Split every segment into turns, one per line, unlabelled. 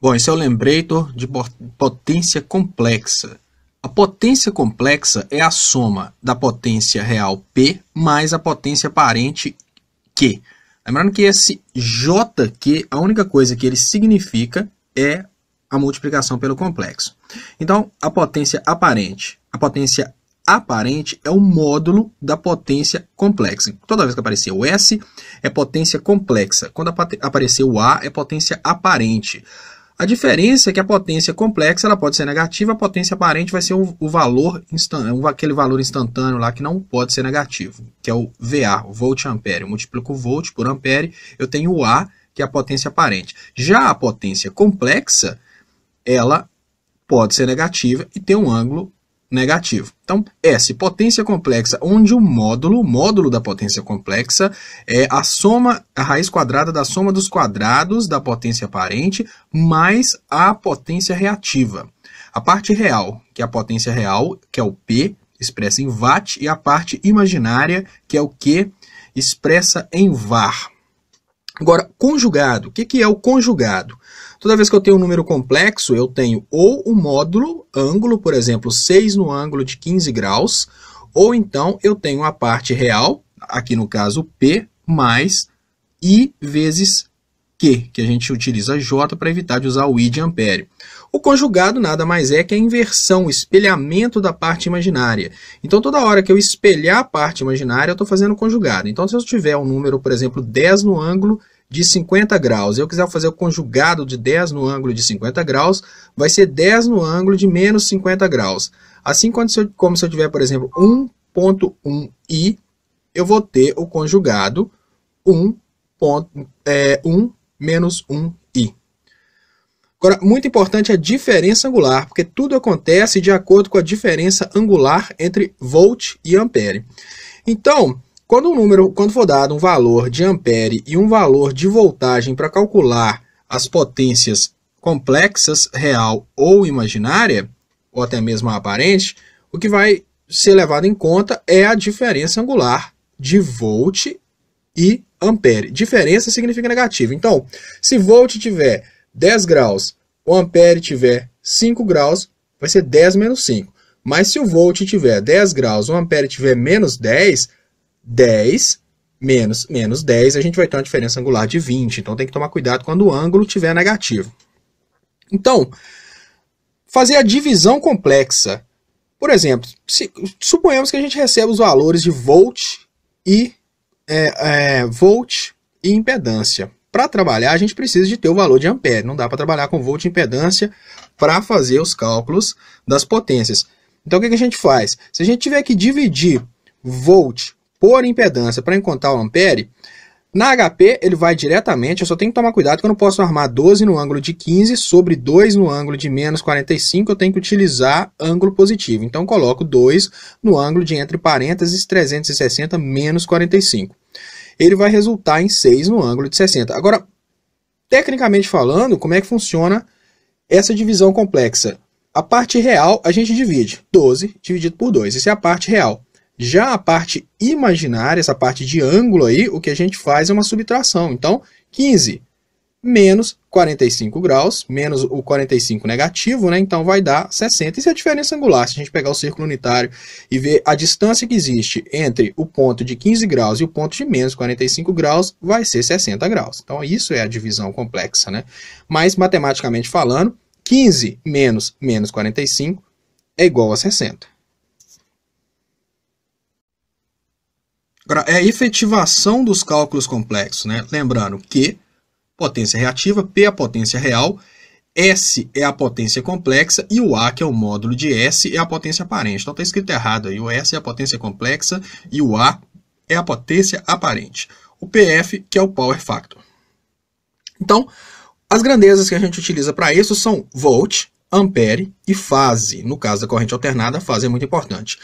Bom, esse é o lembrator de potência complexa. A potência complexa é a soma da potência real P mais a potência aparente Q. Lembrando que esse JQ, a única coisa que ele significa é a multiplicação pelo complexo. Então, a potência aparente é o módulo da potência complexa. Toda vez que aparecer o S, é potência complexa. Quando aparecer o A, é potência aparente. A diferença é que a potência complexa ela pode ser negativa, a potência aparente vai ser o valor aquele valor instantâneo lá que não pode ser negativo, que é o VA, o volt-ampere. Eu multiplico o volt por ampere, eu tenho o A, que é a potência aparente. Já a potência complexa, ela pode ser negativa e tem um ângulo negativo. Então, S, potência complexa, onde o módulo da potência complexa é a raiz quadrada da soma dos quadrados da potência aparente mais a potência reativa. A parte real, que é a potência real, que é o P, expressa em watt, e a parte imaginária, que é o Q, expressa em var. Agora, conjugado. O que é o conjugado? Toda vez que eu tenho um número complexo, eu tenho ou o módulo, ângulo, por exemplo, 6 no ângulo de 15 graus, ou então eu tenho a parte real, aqui no caso P, mais I vezes Q, que a gente utiliza J para evitar de usar o I de ampere. O conjugado nada mais é que a inversão, o espelhamento da parte imaginária. Então, toda hora que eu espelhar a parte imaginária, eu estou fazendo conjugado. Então, se eu tiver um número, por exemplo, 10 no ângulo de 50 graus, e eu quiser fazer o conjugado de 10 no ângulo de 50 graus, vai ser 10 no ângulo de menos 50 graus. Assim como se eu tiver, por exemplo, 1.1i, eu vou ter o conjugado 1 menos 1i. Agora, muito importante a diferença angular, porque tudo acontece de acordo com a diferença angular entre volt e ampere. Então, quando for dado um valor de ampere e um valor de voltagem para calcular as potências complexas, real ou imaginária, ou até mesmo a aparente, o que vai ser levado em conta é a diferença angular de volt e ampere. Diferença significa negativo. Então, se volt tiver 10 graus, o ampere tiver 5 graus, vai ser 10 menos 5. Mas se o volt tiver 10 graus, o ampere tiver menos 10 menos 10, a gente vai ter uma diferença angular de 20. Então, tem que tomar cuidado quando o ângulo estiver negativo. Então, fazer a divisão complexa. Por exemplo, suponhamos que a gente receba os valores de volt e impedância. Para trabalhar, a gente precisa de ter o valor de ampere. Não dá para trabalhar com volt e impedância para fazer os cálculos das potências. Então, o que a gente faz? Se a gente tiver que dividir volt por impedância para encontrar o ampere, na HP ele vai diretamente, eu só tenho que tomar cuidado que eu não posso armar 12 no ângulo de 15 sobre 2 no ângulo de menos 45, eu tenho que utilizar ângulo positivo. Então, coloco 2 no ângulo de entre parênteses 360 menos 45. Ele vai resultar em 6 no ângulo de 60. Agora, tecnicamente falando, como é que funciona essa divisão complexa? A parte real a gente divide, 12 dividido por 2, isso é a parte real. Já a parte imaginária, essa parte de ângulo aí, o que a gente faz é uma subtração. Então, 15 menos 45 graus, menos o 45 negativo, né? Então vai dar 60. Isso é a diferença angular. Se a gente pegar o círculo unitário e ver a distância que existe entre o ponto de 15 graus e o ponto de menos 45 graus, vai ser 60 graus. Então isso é a divisão complexa, né? Mas matematicamente falando, 15 menos 45 é igual a 60. Agora, é a efetivação dos cálculos complexos, né? Lembrando que potência reativa, P é a potência real, S é a potência complexa e o A, que é o módulo de S, é a potência aparente. Então está escrito errado aí, o S é a potência complexa e o A é a potência aparente. O PF, que é o power factor. Então, as grandezas que a gente utiliza para isso são volt, ampere e fase. No caso da corrente alternada, a fase é muito importante.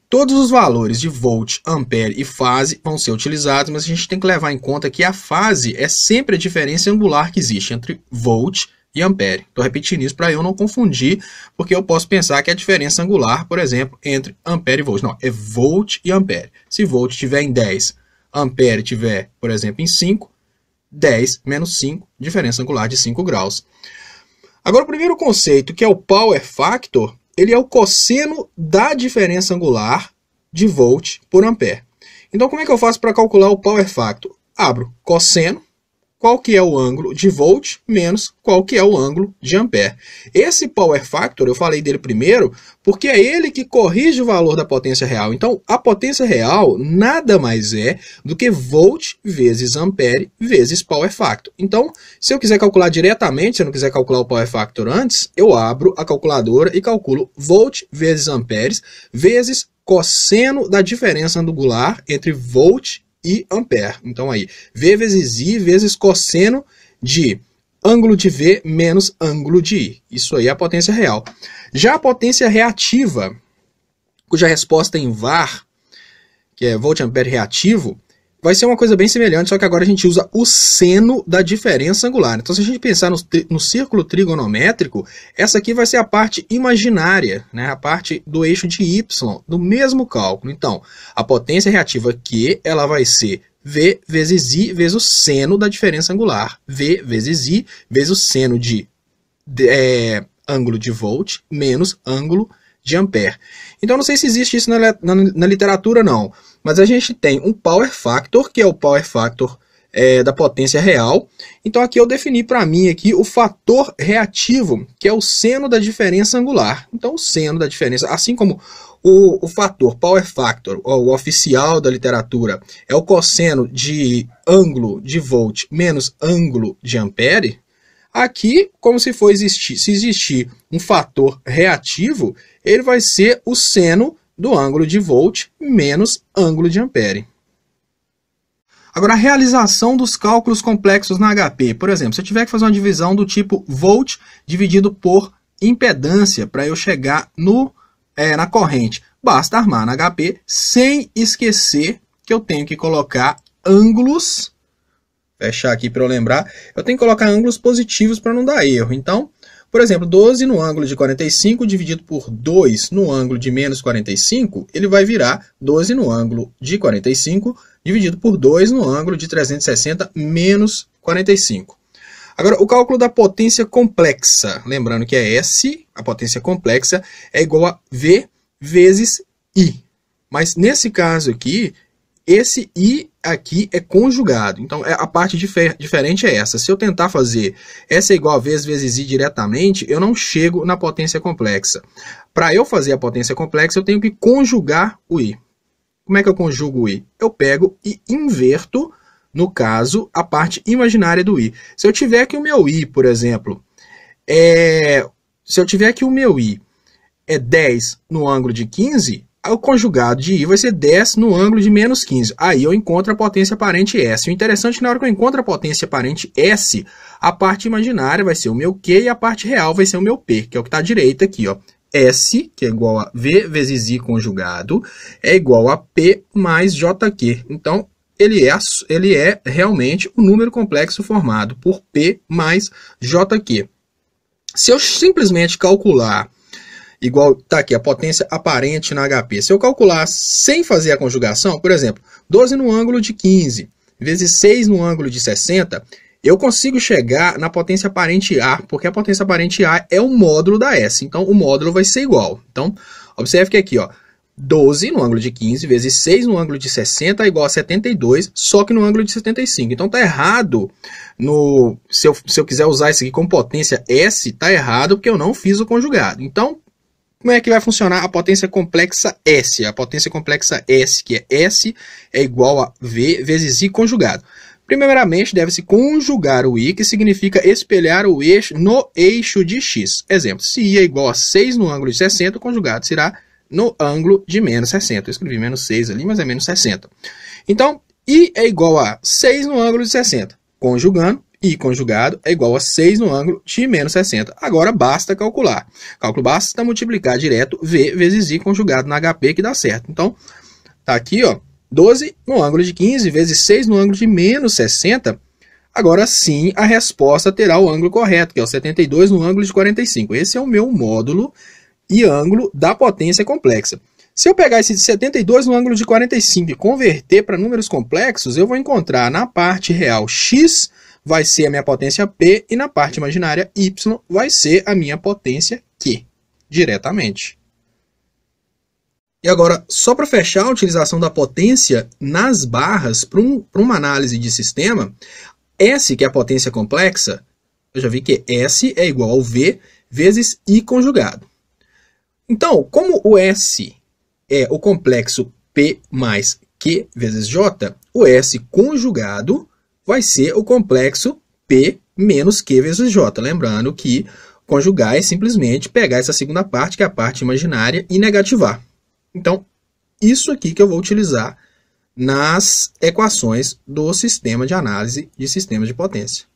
Todos os valores de volt, ampere e fase vão ser utilizados, mas a gente tem que levar em conta que a fase é sempre a diferença angular que existe entre volt e ampere. Estou repetindo isso para eu não confundir, porque eu posso pensar que a diferença angular, por exemplo, entre ampere e volt. Não, é volt e ampere. Se volt estiver em 10, ampere estiver, por exemplo, em 5, 10 menos 5, diferença angular de 5 graus. Agora, o primeiro conceito, que é o power factor, ele é o cosseno da diferença angular de volt por ampere. Então, como é que eu faço para calcular o power factor? Abro cosseno, qual que é o ângulo de volt, menos qual que é o ângulo de ampere. Esse power factor, eu falei dele primeiro, porque é ele que corrige o valor da potência real. Então, a potência real nada mais é do que volt vezes ampere vezes power factor. Então, se eu quiser calcular diretamente, se eu não quiser calcular o power factor antes, eu abro a calculadora e calculo volt vezes amperes vezes cosseno da diferença angular entre volt e ampere. Então aí, V vezes I vezes cosseno de ângulo de V menos ângulo de I. Isso aí é a potência real. Já a potência reativa, cuja resposta em VAR, que é volt-ampere reativo, vai ser uma coisa bem semelhante, só que agora a gente usa o seno da diferença angular. Então, se a gente pensar no círculo trigonométrico, essa aqui vai ser a parte imaginária, né? A parte do eixo de y, do mesmo cálculo. Então, a potência reativa Q, ela vai ser V vezes I vezes o seno da diferença angular. V vezes I vezes o seno de ângulo de volt menos ângulo de ampere. Então, não sei se existe isso na literatura, não. Mas a gente tem um power factor, que é o power factor da potência real. Então, aqui eu defini para mim aqui o fator reativo, que é o seno da diferença angular. Então, o seno da diferença, assim como o fator power factor, o oficial da literatura, é o cosseno de ângulo de volt menos ângulo de ampere, aqui, como se existir um fator reativo, ele vai ser o seno do ângulo de volt menos ângulo de ampere. Agora, a realização dos cálculos complexos na HP. Por exemplo, se eu tiver que fazer uma divisão do tipo volt dividido por impedância para eu chegar na corrente, basta armar na HP sem esquecer que eu tenho que colocar ângulos, fechar aqui para eu lembrar, eu tenho que colocar ângulos positivos para não dar erro. Então, por exemplo, 12 no ângulo de 45 dividido por 2 no ângulo de menos 45, ele vai virar 12 no ângulo de 45 dividido por 2 no ângulo de 360 menos 45. Agora, o cálculo da potência complexa, lembrando que é S, a potência complexa, é igual a V vezes I. Mas nesse caso aqui, esse I aqui é conjugado. Então, a parte diferente é essa. Se eu tentar fazer S é igual a V vezes I diretamente, eu não chego na potência complexa. Para eu fazer a potência complexa, eu tenho que conjugar o I. Como é que eu conjugo o I? Eu pego e inverto, no caso, a parte imaginária do I. Se eu tiver que o meu I, por exemplo, é 10 no ângulo de 15, o conjugado de I vai ser 10 no ângulo de menos 15. Aí eu encontro a potência parente S. O interessante é que na hora que eu encontro a potência parente S, a parte imaginária vai ser o meu Q e a parte real vai ser o meu P, que é o que está à direita aqui, ó. S, que é igual a V vezes I conjugado, é igual a P mais JQ. Então, ele é realmente o número complexo formado por P mais JQ. Se eu simplesmente calcular, igual está aqui, a potência aparente na HP, se eu calcular sem fazer a conjugação, por exemplo, 12 no ângulo de 15 vezes 6 no ângulo de 60, eu consigo chegar na potência aparente A, porque a potência aparente A é o módulo da S. Então, o módulo vai ser igual. Então, observe que aqui, ó, 12 no ângulo de 15 vezes 6 no ângulo de 60 é igual a 72, só que no ângulo de 75. Então, está errado. Se eu quiser usar isso aqui como potência S, está errado porque eu não fiz o conjugado. Então, como é que vai funcionar a potência complexa S? A potência complexa S, que é S, é igual a V vezes I conjugado. Primeiramente, deve-se conjugar o I, que significa espelhar o eixo no eixo de X. Exemplo, se I é igual a 6 no ângulo de 60, o conjugado será no ângulo de menos 60. Eu escrevi menos 6 ali, mas é menos 60. Então, I é igual a 6 no ângulo de 60. Conjugando, I conjugado é igual a 6 no ângulo de menos 60. Agora, basta calcular. Cálculo basta multiplicar direto V vezes I conjugado na HP, que dá certo. Então, tá aqui, ó. 12 no ângulo de 15 vezes 6 no ângulo de menos 60, agora sim a resposta terá o ângulo correto, que é o 72 no ângulo de 45. Esse é o meu módulo e ângulo da potência complexa. Se eu pegar esse de 72 no ângulo de 45 e converter para números complexos, eu vou encontrar na parte real x vai ser a minha potência P e na parte imaginária Y vai ser a minha potência Q, diretamente. E agora, só para fechar a utilização da potência nas barras para uma análise de sistema, S, que é a potência complexa, eu já vi que S é igual ao V vezes I conjugado. Então, como o S é o complexo P mais Q vezes J, o S conjugado vai ser o complexo P menos Q vezes J. Lembrando que conjugar é simplesmente pegar essa segunda parte, que é a parte imaginária, e negativar. Então, isso aqui que eu vou utilizar nas equações do sistema de análise de sistemas de potência.